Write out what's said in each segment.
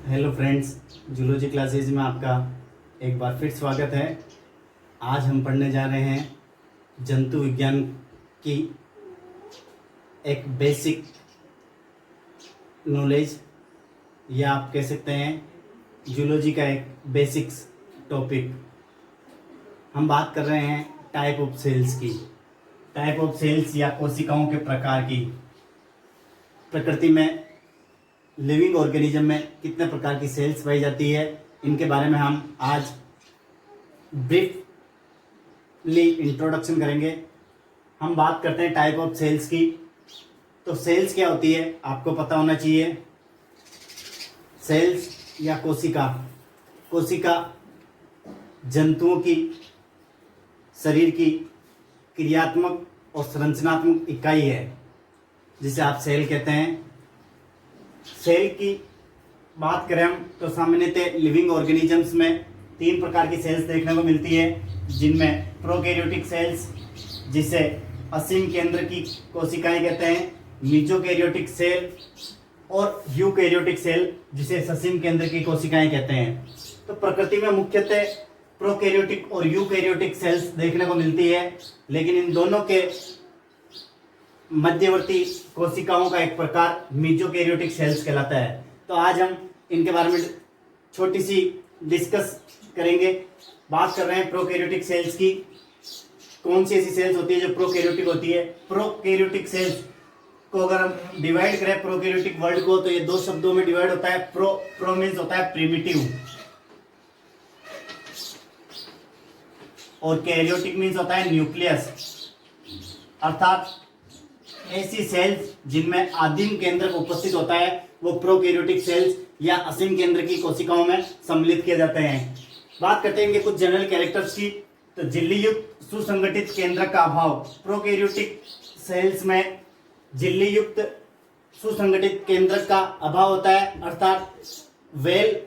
Hello friends, zoology classes में आपका एक बार फिर स्वागत है। आज हम पढ़ने जा रहे हैं जंतु विज्ञान की एक बेसिक नॉलेज, या आप कह सकते हैं जूलॉजी का एक बेसिक्स टॉपिक। हम बात कर रहे हैं टाइप ऑफ सेल्स की। टाइप ऑफ सेल्स या कोशिकाओं के प्रकार की। प्रकृति में लिविंग ऑर्गेनिज्म में कितने प्रकार की सेल्स पाई जाती है, इनके बारे में हम आज ब्रीफली इंट्रोडक्शन करेंगे। हम बात करते हैं टाइप ऑफ सेल्स की। तो सेल्स क्या होती है आपको पता होना चाहिए। सेल्स या कोशिका, कोशिका जंतुओं की शरीर की क्रियात्मक और संरचनात्मक इकाई है, जिसे आप सेल कहते हैं। सेल की बात करें हम तो सामान्यतः लिविंग ऑर्गेनिजम्स में 3 प्रकार की सेल्स देखने को मिलती है, जिनमें प्रोकैरियोटिक सेल्स, जिसे असीम केंद्र की कोशिकाएं कहते हैं, मीजोकैरियोटिक सेल और यूकैरियोटिक सेल, जिसे ससीम केंद्र की कोशिकाएं कहते हैं। तो प्रकृति में मुख्यतः प्रोकैरियोटिक और यूकैरियोटिक सेल्स देखने को मिलती है, लेकिन इन दोनों के मध्यवर्ती कोशिकाओं का एक प्रकार मीजोकैरियोटिक सेल्स कहलाता है। तो आज हम इनके बारे में छोटी सी डिस्कस करेंगे। बात कर रहे हैं प्रोकैरियोटिक सेल्स की। कौन सी ऐसी सेल्स होती है जो प्रोकैरियोटिक होती है? प्रोकैरियोटिक सेल्स को अगर हम डिवाइड करें प्रोकैरियोटिक वर्ड को, तो ये 2 शब्दों में डिवाइड होता है। प्रो मीन्स होता है प्रिमिटिव, और कैरियोटिक मीन्स होता है न्यूक्लियस। अर्थात ऐसी सेल्स जिनमें आदिम केंद्रक उपस्थित होता है वो प्रोकैरियोटिक सेल्स या असीम केंद्र की कोशिकाओं में सम्मिलित किए जाते हैं। बात करते हैं इनके कुछ जनरल कैरेक्टर्स की। तो झिल्ली युक्त सुसंगठित केंद्रक का अभाव। प्रोकैरियोटिक सेल्स में झिल्ली युक्त सुसंगठित केंद्रक का अभाव होता है, अर्थात वेल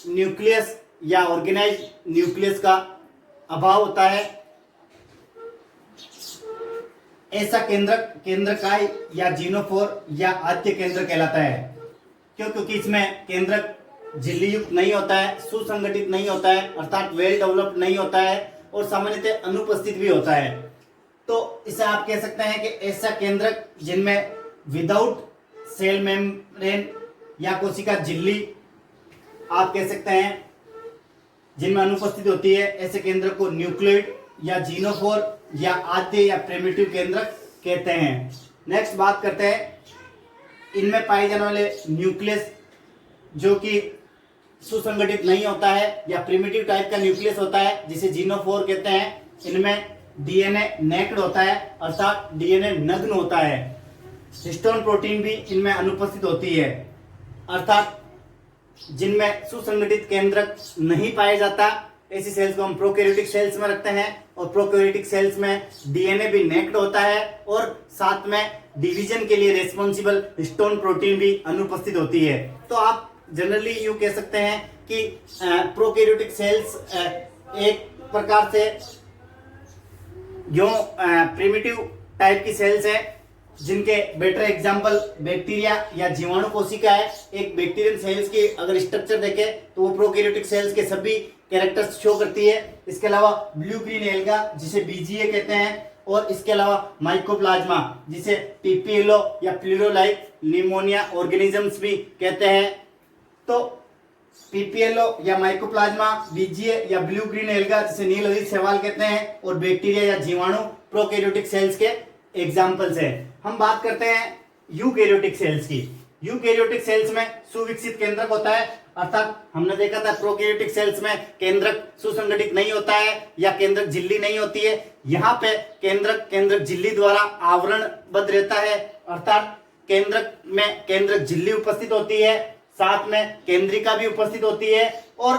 न्यूक्लियस या ऑर्गेनाइज्ड न्यूक्लियस का अभाव होता है। ऐसा केंद्रक केंद्रकाय या जीनोफोर या आद्य केंद्र कहलाता है। क्यों? क्योंकि इसमें केंद्रक झिल्ली युक्त नहीं होता है, सुसंगठित नहीं होता है, अर्थात वेल डेवलप्ड नहीं होता है, और सामान्यतः अनुपस्थित भी होता है। तो इसे आप कह सकते हैं कि ऐसा केंद्रक जिनमें विदाउट सेल मेम्ब्रेन या कोशिका झिल्ली आप कह सकते हैं जिनमें अनुपस्थित होती है, ऐसे केंद्र को न्यूक्लियोइड या जीनोफोर या आद्य या प्रिमिटिव केंद्रक कहते हैं। नेक्स्ट बात करते हैं इनमें पाए जाने वाले न्यूक्लियस जो कि सुसंगठित नहीं होता है या प्रिमिटिव टाइप का न्यूक्लियस होता है, जिसे जीनोफोर कहते हैं। इनमें डीएनए नेक्ड होता है, अर्थात डीएनए नग्न होता है। हिस्टोन प्रोटीन भी इनमें अनुपस्थित होती है, अर्थात जिनमें सुसंगठित केंद्रक नहीं पाया जाता, ऐसी सेल्स को हम प्रोकैरियोटिक सेल्स में रखते हैं। और प्रोकैरियोटिक सेल्स में डीएनए भी नेक्ड होता है और साथ में डिवीजन के लिए रेस्पॉन्सिबल हिस्टोन प्रोटीन भी अनुपस्थित होती है। तो आप जनरली यूं कह सकते हैं कि प्रोकैरियोटिक सेल्स एक प्रकार से जो प्रिमिटिव टाइप की सेल्स है, जिनके बेटर एग्जांपल बैक्टीरिया या जीवाणु कोशिका है। एक बैक्टीरियन सेल्स की अगर स्ट्रक्चर देखें तो वो प्रोकैरियोटिक सेल्स के सभी कैरेक्टर्स शो करती है। इसके अलावा ब्लू ग्रीन एल्गा, जिसे बीजीए कहते हैं, और इसके अलावा माइकोप्लाज्मा, जिसे पीपीएलओ या प्लूरोलाइक निमोनिया ऑर्गेनिजम्स भी कहते हैं। तो पीपीएलओ या माइकोप्लाज्मा, बीजीए या ब्लू ग्रीन एल्गा, जिसे नीलहरित शैवाल कहते हैं, और बैक्टीरिया या जीवाणु प्रोकैरियोटिक सेल्स के एग्जाम्पल्स हैं। हम बात करते हैं यूकैरियोटिक सेल्स की। यूकैरियोटिक सेल्स में सुविकसित केंद्रक होता है, अर्थात हमने देखा था प्रोकैरियोटिक सेल्स में केंद्रक सुसंगठित नहीं होता है या केंद्रक झिल्ली नहीं होती है। यहाँ पे केंद्रक झिल्ली द्वारा आवरणबद्ध रहता है, अर्थात केंद्रक में केंद्रक झिल्ली उपस्थित होती है, साथ में केंद्रिका भी उपस्थित होती है, और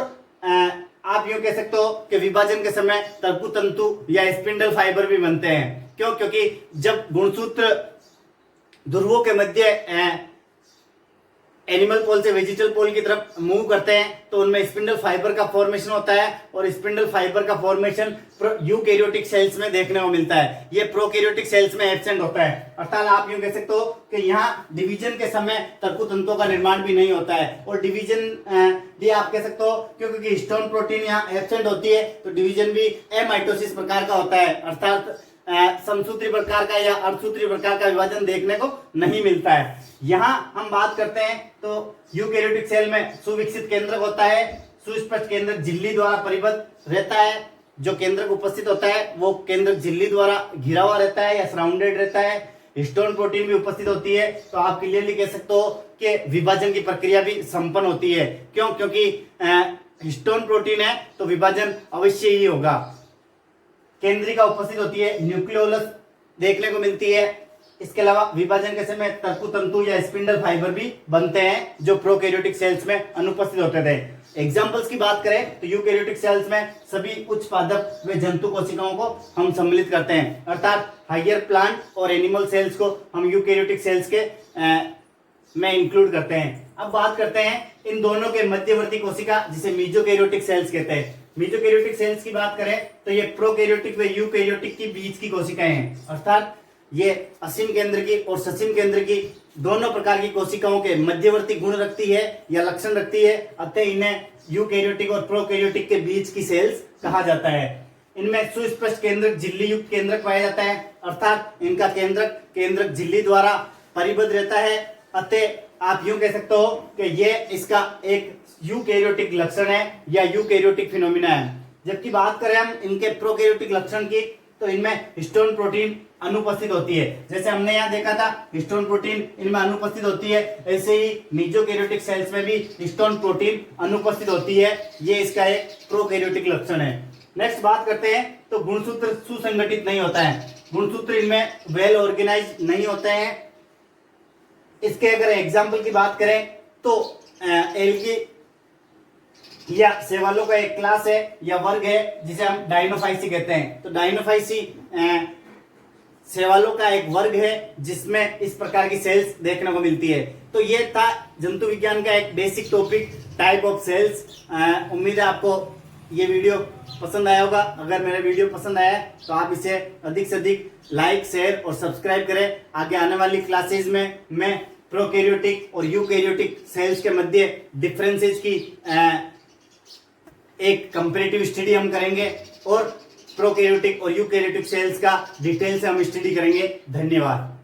आप यूं कह सकते हो कि विभाजन के समय तर्कु तंतु या स्पिंडल फाइबर भी बनते हैं। क्यों? क्योंकि जब गुणसूत्र ध्रुवों के मध्य एनिमल पोल से वेजिटल पोल की तरफ मूव करते हैं तो उनमें स्पिंडल फाइबर का फॉर्मेशन होता है और स्पिंडल फाइबर का फॉर्मेशन यूकैरियोटिक सेल्स में देखने को मिलता है। ये प्रोकैरियोटिक सेल्स में एब्सेंट होता है। अर्थात आप यूं कह सकते हो कि यहाँ डिवीजन के समय तंतुओं का निर्माण भी नहीं होता है और डिवीजन भी आप कह सकते हो क्योंकि हिस्टोन प्रोटीन यहाँ एब्सेंट होती है तो डिवीजन भी एमाइटोसिस प्रकार का होता है, अर्थात समसूत्री प्रकार का या अर्धसूत्री प्रकार का विभाजन देखने को नहीं मिलता है। यहाँ हम बात करते हैं तो यूकैरियोटिक सेल में सुविकसित केंद्रक होता है, सुस्पष्ट केंद्रक झिल्ली द्वारा परिबद्ध रहता है। जो केंद्रक उपस्थित होता है वो केंद्रक झिल्ली द्वारा घिरा हुआ रहता है या सराउंडेड रहता है। हिस्टोन प्रोटीन भी उपस्थित होती है तो आप क्लियरली कह सकते हो कि विभाजन की प्रक्रिया भी संपन्न होती है। क्यों? क्योंकि हिस्टोन प्रोटीन है तो विभाजन अवश्य ही होगा। केंद्रिका उपस्थित होती है, न्यूक्लियोलस देखने को मिलती है। इसके अलावा विभाजन के समय तंतु या स्पिंडल फाइबर भी बनते हैं जो प्रोकैरियोटिक सेल्स में अनुपस्थित होते थे। एग्जांपल्स की बात करें तो यूकैरियोटिक सेल्स में सभी उच्च पादप व जंतु कोशिकाओं को हम सम्मिलित करते हैं, अर्थात हायर प्लांट और एनिमल सेल्स को हम यूकैरियोटिक सेल्स के में इंक्लूड करते हैं। अब बात करते हैं इन दोनों के मध्यवर्ती कोशिका जिसे मीजोकैरियोटिक सेल्स कहते हैं। मीजोकैरियोटिक सेल्स की बात करें तो ये प्रोकैरियोटिक व यूकैरियोटिक के बीच की कोशिकाएं हैं, अर्थात ये असीम केंद्र की और ससीम केंद्र की दोनों प्रकार की कोशिकाओं के मध्यवर्ती गुण रखती है या लक्षण रखती है। अतः इन्हें यूकैरियोटिक और प्रोकैरियोटिक के बीच की सेल्स कहा जाता है। इनमें सुस्पष्ट केंद्रक झिल्ली युक्त केंद्रक पाया जाता है, अर्थात इनका केंद्रक झिल्ली द्वारा परिबद्ध रहता है। अतः आप यूं कह सकते हो कि ये इसका एक यूकैरियोटिक लक्षण है या यूकैरियोटिक फिनोमिना है। जबकि बात करें हम इनके प्रोकैरियोटिक लक्षण की तो इनमें हिस्टोन प्रोटीन अनुपस्थित होती है। जैसे हमने यहाँ देखा था हिस्टोन प्रोटीन इनमें अनुपस्थित होती है, ऐसे ही मीजोकैरियोटिक सेल्स में भी हिस्टोन प्रोटीन अनुपस्थित होती है। ये इसका एक प्रोकैरियोटिक लक्षण है। नेक्स्ट बात करते हैं तो गुणसूत्र सुसंगठित नहीं होता है। गुणसूत्र इनमें वेल ऑर्गेनाइज नहीं होते हैं। इसके अगर एग्जाम्पल की बात करें तो एल्गी या शैवालों का एक क्लास है या वर्ग है जिसे हम डायनोफाइसी कहते हैं। तो डायनोफाइसी शैवालों का एक वर्ग है जिसमें इस प्रकार की सेल्स देखने को मिलती है। तो ये था जंतु विज्ञान का एक basic topic, type of cells. उम्मीद है आपको ये वीडियो पसंद आया होगा। अगर मेरा वीडियो पसंद आया तो आप इसे अधिक से अधिक लाइक, शेयर और सब्सक्राइब करें। आगे आने वाली क्लासेज में मैं प्रोकैरियोटिक और यूकैरियोटिक सेल्स के मध्य डिफरेंसेस की एक कंपैरेटिव स्टडी हम करेंगे और प्रोकैरियोटिक और यूकैरियोटिक सेल्स का डिटेल से हम स्टडी करेंगे। धन्यवाद।